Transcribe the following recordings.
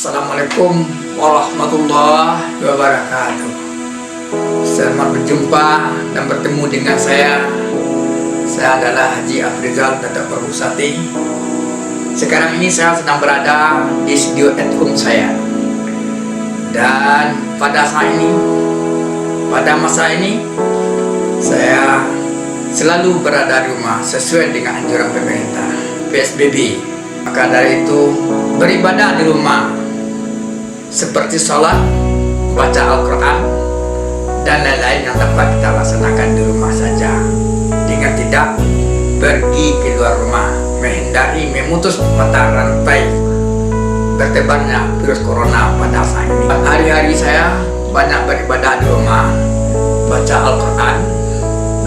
Assalamualaikum warahmatullahi wabarakatuh. Selamat berjumpa dan bertemu dengan saya. Saya adalah Haji Afrizal Datuk Perusati. Sekarang ini saya sedang berada di studio at home saya. Dan pada masa ini saya selalu berada di rumah sesuai dengan anjuran pemerintah PSBB. Maka dari itu beribadah di rumah seperti sholat, baca Al-Quran dan lain-lain yang dapat kita laksanakan di rumah saja dengan tidak pergi keluar rumah, menghindari memutus mata rantai bertebarnya virus corona pada saat ini. Hari-hari saya banyak beribadah di rumah, baca Al-Quran,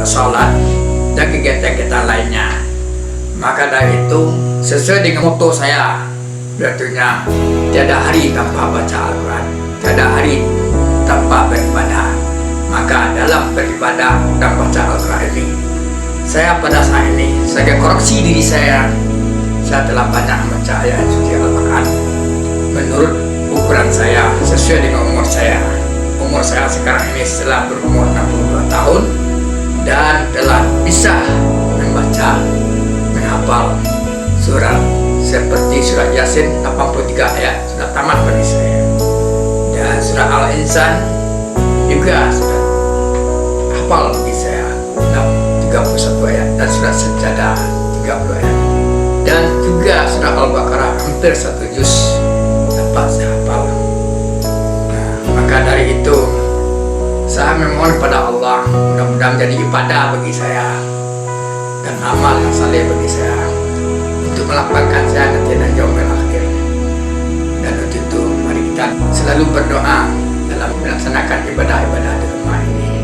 sholat dan kegiatan-kegiatan lainnya. Maka dari itu sesuai dengan motto saya, berartinya tiada hari tanpa baca Al-Quran, tiada hari tanpa beribadah. Maka dalam beribadah dan baca Al-Quran ini, saya pada saat ini sebagai koreksi diri saya telah banyak membaca ayat suci Al-Quran menurut ukuran saya, sesuai dengan umur saya. Umur saya sekarang ini setelah berumur 62 tahun dan telah bisa membaca, menghafal surat seperti surat Yasin 83 ayat sudah tamat bagi saya, dan surat Al-Insan juga sudah hafal bagi saya 31 ayat, dan surat Sajadah 30 ayat, dan juga surat Al-Baqarah hampir 1 juz dapat saya hafal. Maka dari itu saya memohon kepada Allah mudah-mudahan menjadi ibadah bagi saya dan amal yang saleh bagi saya untuk melapangkan saya nanti dan yaumil akhir. Dan untuk itu mari kita selalu berdoa dalam melaksanakan ibadah-ibadah di rumah ini.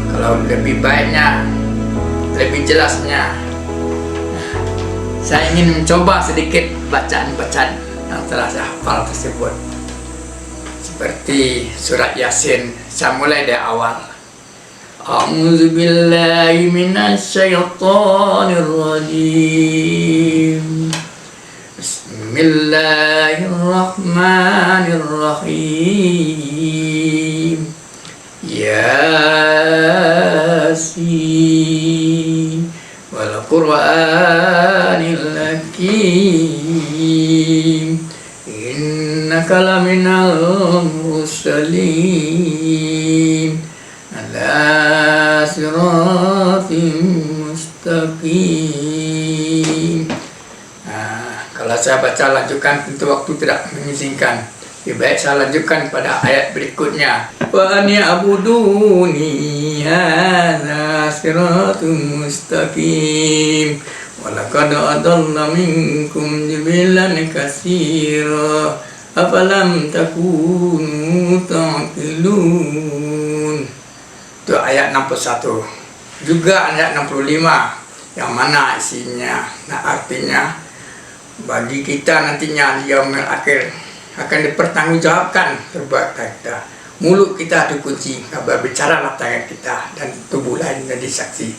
Kalau lebih baiknya, lebih jelasnya, saya ingin mencoba sedikit bacaan-bacaan yang telah saya hafal tersebut, seperti surat Yasin. Saya mulai dari awal. A'udzu billahi minasyaitonir rajim. Bismillahirrahmanirrahim. Yasin wal Qur'anil Hakim. Innaka laminal mursalin ala siratim mustaqim. Kalau saya baca lanjutkan tentu waktu tidak mengizinkan. Lebih baik saya lanjutkan pada ayat berikutnya. Wa ni'buduni hadza siratum mustaqim. Walaqad adalla minkum jibilan katsira afalam takunu ta'qilun. Itu ayat 61. Juga ayat 65 yang mana isinya, artinya bagi kita nantinya di yaumil akhir akan dipertanggungjawabkan perbuatan kita. Mulut kita dikunci, berbicaralah tangan kita dan tubuh lain jadi saksi.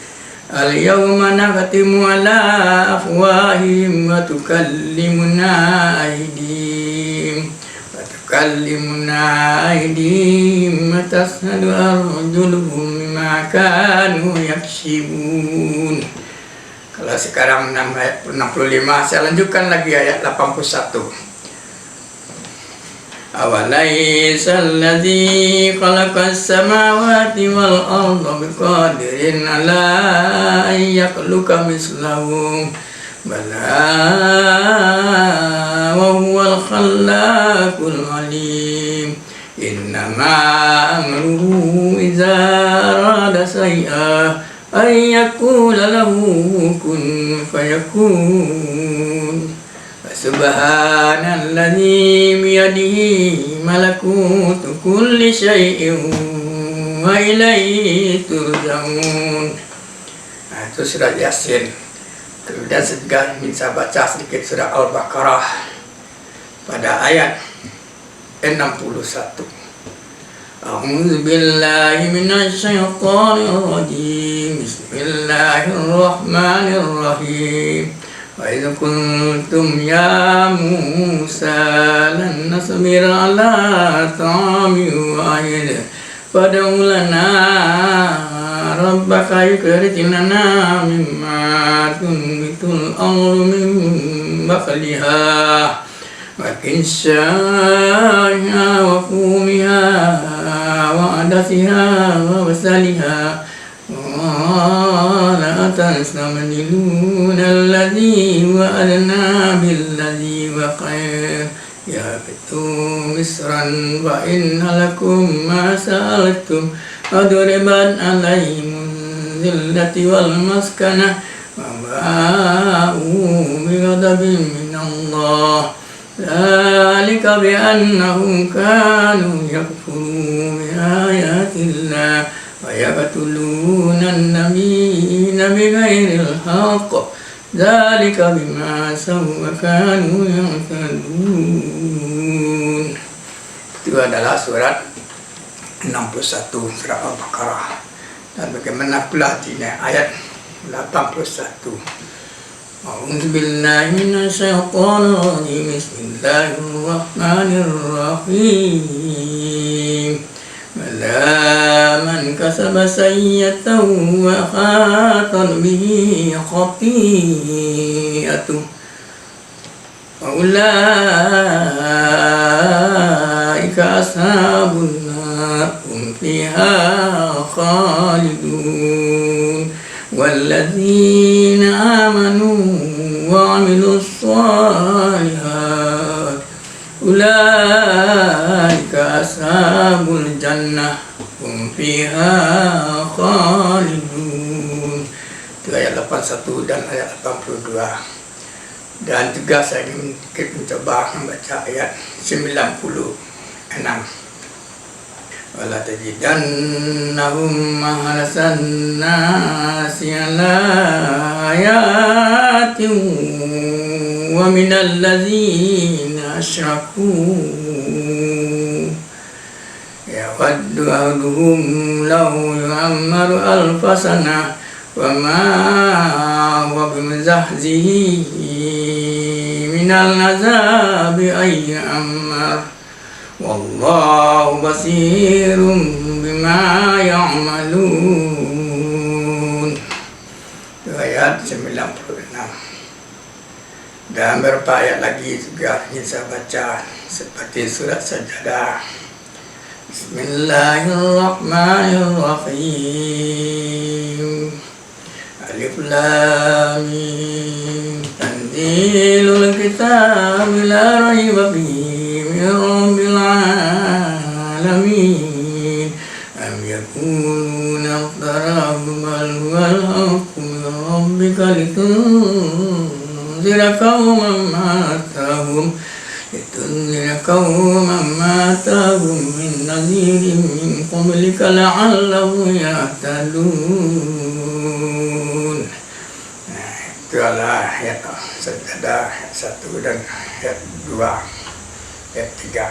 Al-yawma nakhtimu ala afwahihim wa tukallimuna aydihim wa tashhadu arjuluhum bima kanu yaksibun. Kalau sekarang ayat 65, saya lanjutkan lagi ayat 81. Awalaysal ladzi khalaqas samawati wal arda biqadirin ala an yakhluqa mislahum bala wa huwal khallaqul alim. Innama amruhu idza arada shay'an an yaqula lahu kun fayakun. Subhanalladzi biyadihi malakutu kulli syai'in wa ilaihi turja'un. Itu surat Yasin. Kemudian saya bisa baca sedikit surat Al-Baqarah pada ayat 61. A'udzu billahi minasyaitonir rajim. Bismillahirrahmanirrahim. وإذ قلتم يا موسى لن نصبر على طعام واحد فادع لنا ربك يخرج لنا مما تنبت الأرض من بقلها وكنسائها وفومها وعدسها وبصلها قال أتستبدلون الذي هو أدنى بالذي هو خير اهبطوا مصرا فإن لكم ما سألتم وضربت عليهم الذلة والمسكنة وباءوا بغضب من الله ذلك بأنهم كانوا يكفرون بآيات الله ويقتلون النبيين بغير الحق ذلك بما عصوا وكانوا يعتدون. Itu adalah surat 61 surat Al-Baqarah. Dan bagaimana pula di ayat 81. A'udzu billahi minasyaitonir rajim. Bismillahirrahmanirrahim. Bala man kasaba sayyatan wa khatan bihi khati'atuh wa ulaika ashabun nar hum fiha khalidun walladzina amanu wa 'amilus shalihat ulaika ashabul jannah hum fiha khalidun. Itu ayat 81 dan ayat 82. Dan juga saya ingin mencoba membaca ayat 96. Wala tajidannahum ahrasan nasi ala ayatin wa minal ladzina asyraku yawaddu ahaduhum law yu'ammaru alfa sanah wa ma huwa bimuzahzihi minal azabi ay ya'ammar wallahu basirun bima ya'malun. Ayat 96. Dan beberapa ayat lagi juga ingin saya baca seperti surat Sajadah. Bismillahirrahmanirrahim. Alif Lam Mim. Tanzilul kitab la raiba fihi min rabbil alamin. Am yakununa iftarahu bal huwal haqqu min rabbika litunzira qauman ma atahum min nadhirin min qablika la'allahum yahtadun. Itu adalah ayat Sajadah ayat 1 dan ayat 2 ayat 3.